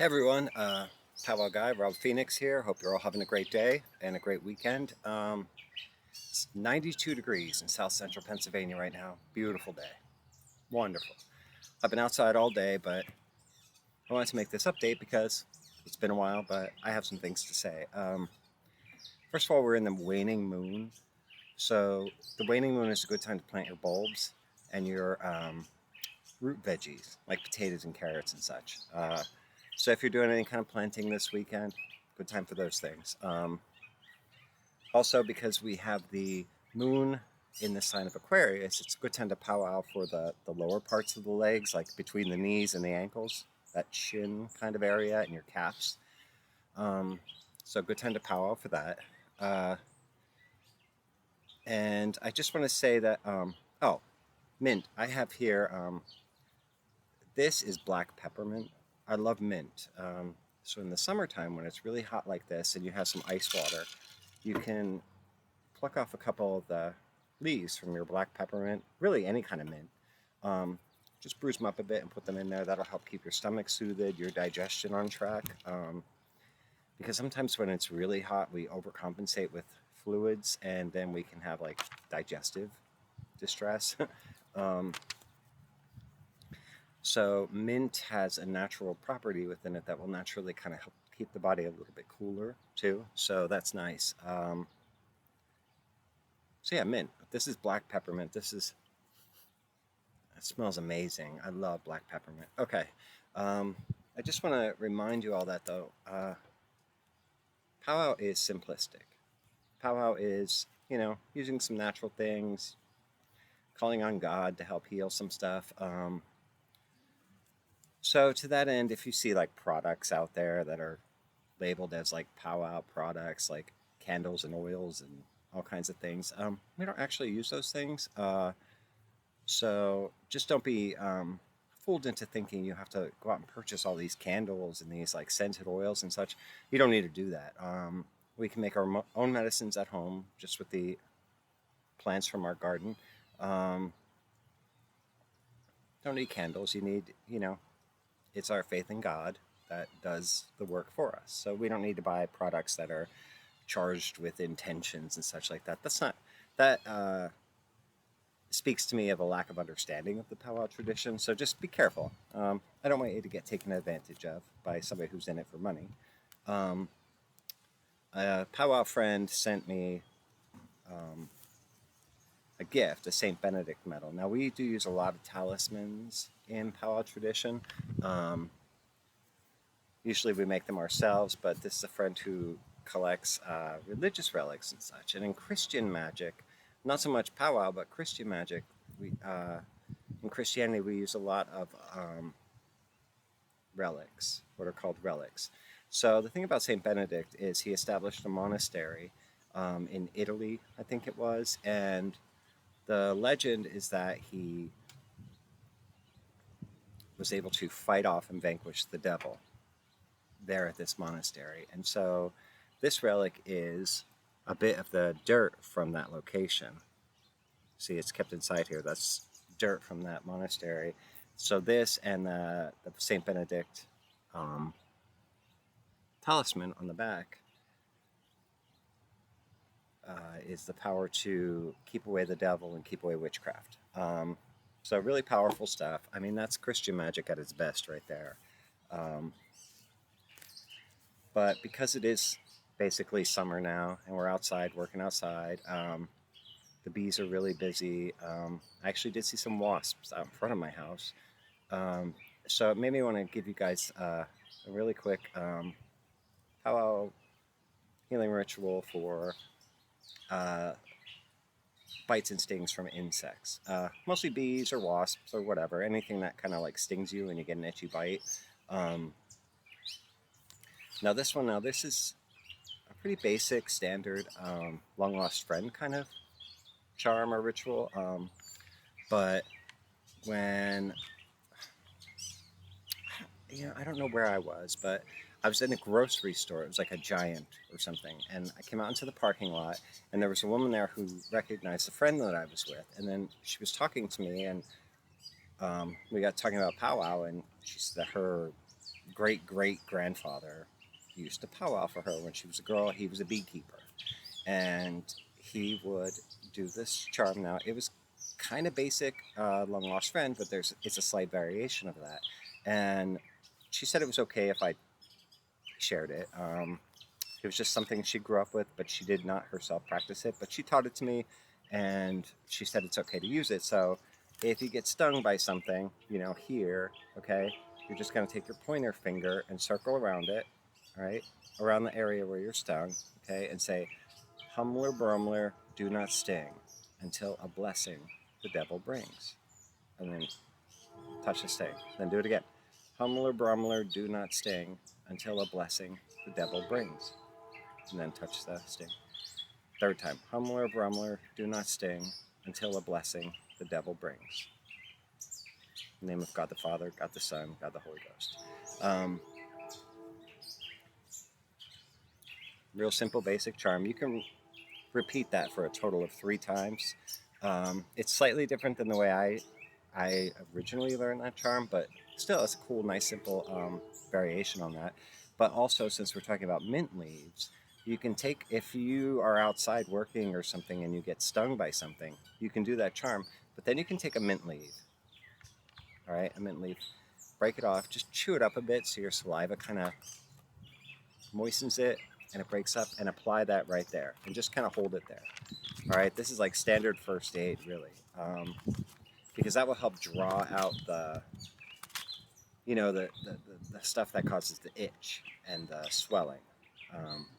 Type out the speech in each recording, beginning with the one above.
Hey everyone, Powwow Guy, Rob Phoenix here. Hope you're all having a great day and a great weekend. It's 92 degrees in south central Pennsylvania right now. Beautiful day. Wonderful. I've been outside all day, but I wanted to make this update because it's been a while, but I have some things to say. First of all, we're in the waning moon. So the waning moon is a good time to plant your bulbs and your root veggies, like potatoes and carrots and such. So if you're doing any kind of planting this weekend, good time for those things. Also, because we have the moon in the sign of Aquarius, it's a good time to powwow for the lower parts of the legs, like between the knees and the ankles, that shin kind of area and your calves. So good time to powwow for that. Uh, and I just want to say that, oh, mint. I have here, this is black peppermint. I love mint. So in the summertime, when it's really hot like this and you have some ice water, you can pluck off a couple of the leaves from your black peppermint, really any kind of mint. Um, just bruise them up a bit and put them in there. That'll help keep your stomach soothed, your digestion on track. Because sometimes when it's really hot, we overcompensate with fluids and then we can have like digestive distress. um, so mint has a natural property within it that will naturally kind of help keep the body a little bit cooler too. So that's nice. So yeah, mint. This is black peppermint. It smells amazing. I love black peppermint. Okay. I just want to remind you all that though, powwow is simplistic. Powwow is, using some natural things, calling on God to help heal some stuff. So to that end, if you see like products out there that are labeled as like powwow products, like candles and oils and all kinds of things, we don't actually use those things. So just don't be fooled into thinking you have to go out and purchase all these candles and these like scented oils and such. You don't need to do that. We can make our own medicines at home just with the plants from our garden. Um, don't need candles. You need, it's our faith in God that does the work for us. So we don't need to buy products that are charged with intentions and such like that. That's not that. Speaks to me of a lack of understanding of the powwow tradition. So just be careful. I don't want you to get taken advantage of by somebody who's in it for money. Um, a powwow friend sent me um, a gift, a Saint Benedict medal. Now we do use a lot of talismans in powwow tradition. Um, Usually we make them ourselves, but this is a friend who collects religious relics and such. And in Christian magic, not so much powwow, but Christian magic, we in Christianity we use a lot of relics, what are called relics. So the thing about Saint Benedict is he established a monastery in Italy, I think it was, and the legend is that he was able to fight off and vanquish the devil there at this monastery. And so this relic is a bit of the dirt from that location. See, it's kept inside here. That's dirt from that monastery. So this and the Saint Benedict um, talisman on the back is the power to keep away the devil and keep away witchcraft. So really powerful stuff. I mean, that's Christian magic at its best right there. Um, but because it is basically summer now and we're outside working outside, the bees are really busy. I actually did see some wasps out in front of my house. So it made me want to give you guys a really quick powwow healing ritual for uh, bites and stings from insects. Mostly bees or wasps or whatever, anything that kind of like stings you and you get an itchy bite. Um, this is a pretty basic, standard long lost friend kind of charm or ritual. But when I don't know where I was, but I was in a grocery store. It was like a Giant or something. And I came out into the parking lot, and there was a woman there who recognized the friend that I was with. And then she was talking to me, and we got talking about powwow, and she said that her great-great-grandfather used to powwow for her when she was a girl. He was a beekeeper, and he would do this charm. Now, it was kind of basic, long lost friend, but it's a slight variation of that. And she said it was okay if I shared it. It was just something she grew up with, but she did not herself practice it. But she taught it to me, and she said it's okay to use it. So if you get stung by something, here, okay, you're just going to take your pointer finger and circle around it, all right, around the area where you're stung, okay, and say, "Humbler brumler, do not sting until a blessing the devil brings." And then touch the sting. Then do it again. "Humbler brumler, do not sting until a blessing the devil brings." And then touch the sting. Third time. "Humbler brumler, do not sting until a blessing the devil brings." In the name of God the Father, God the Son, God the Holy Ghost. Real simple, basic charm. You can repeat that for a total of 3 times. It's slightly different than the way I originally learned that charm, but still, it's a cool, nice, simple variation on that. But also, since we're talking about mint leaves, you can take, if you are outside working or something and you get stung by something, you can do that charm, but then you can take a mint leaf, all right, a mint leaf, break it off, just chew it up a bit so your saliva kind of moistens it and it breaks up, and apply that right there and just kind of hold it there. All right, this is like standard first aid, really, because that will help draw out the stuff that causes the itch and the swelling.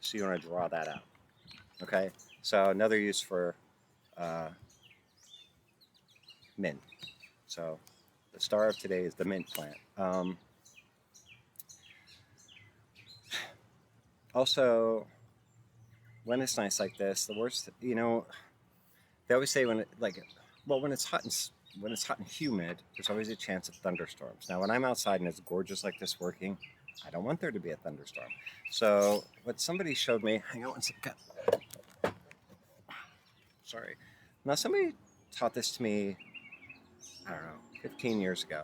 So you want to draw that out. Okay, so another use for mint. So the star of today is the mint plant. Also, when it's nice like this, the worst, they always say when it's hot and humid, there's always a chance of thunderstorms. Now, when I'm outside and it's gorgeous like this working, I don't want there to be a thunderstorm. So what somebody showed me, hang on one second. Sorry. Now, somebody taught this to me, I don't know, 15 years ago.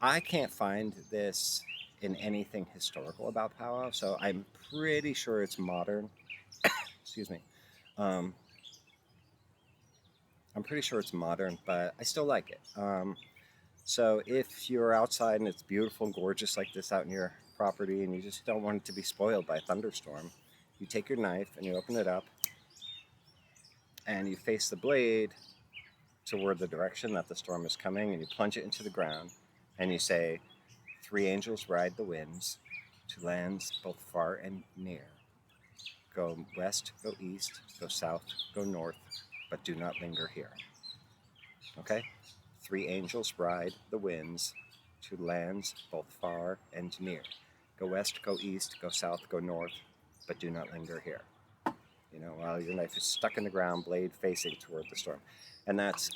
I can't find this in anything historical about powwow, so I'm pretty sure it's modern. Excuse me. I'm pretty sure it's modern, but I still like it. So if you're outside and it's beautiful and gorgeous like this out in your property and you just don't want it to be spoiled by a thunderstorm, you take your knife and you open it up and you face the blade toward the direction that the storm is coming, and you plunge it into the ground and you say, "Three angels ride the winds to lands both far and near. Go west, go east, go south, go north, but do not linger here." Okay? 3 angels ride the winds to lands both far and near. Go west, go east, go south, go north, but do not linger here. While your knife is stuck in the ground, blade facing toward the storm. And that's,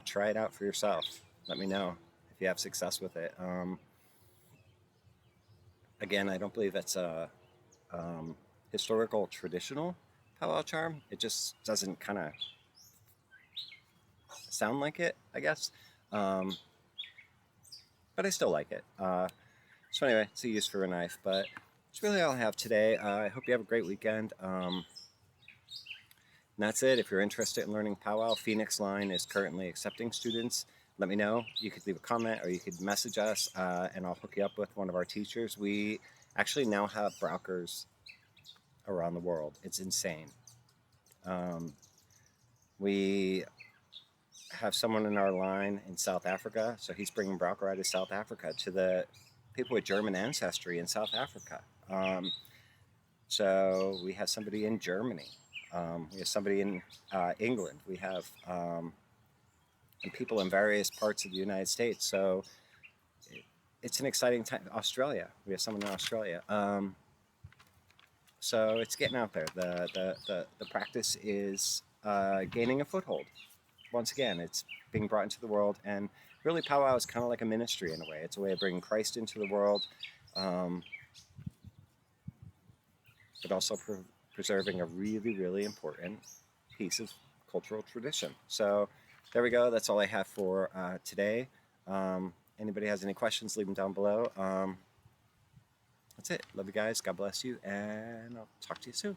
try it out for yourself. Let me know if you have success with it. Again, I don't believe it's a historical, traditional powwow charm. It just doesn't kind of sound like it, I guess. But I still like it. So anyway, it's a use for a knife, but that's really all I have today. I hope you have a great weekend. And that's it. If you're interested in learning powwow, Phoenix Line is currently accepting students. Let me know. You could leave a comment or you could message us, and I'll hook you up with one of our teachers. We actually now have Brockers around the world. It's insane. We have someone in our line in South Africa, so he's bringing Brauker out of South Africa to the people with German ancestry in South Africa. So we have somebody in Germany. We have somebody in England. We have and people in various parts of the United States. So it's an exciting time. Australia. We have someone in Australia. So it's getting out there. The practice is gaining a foothold. Once again, it's being brought into the world, and really powwow is kind of like a ministry in a way. It's a way of bringing Christ into the world, but also preserving a really, really important piece of cultural tradition. So there we go. That's all I have for today. Anybody has any questions, leave them down below. That's it. Love you guys. God bless you. And I'll talk to you soon.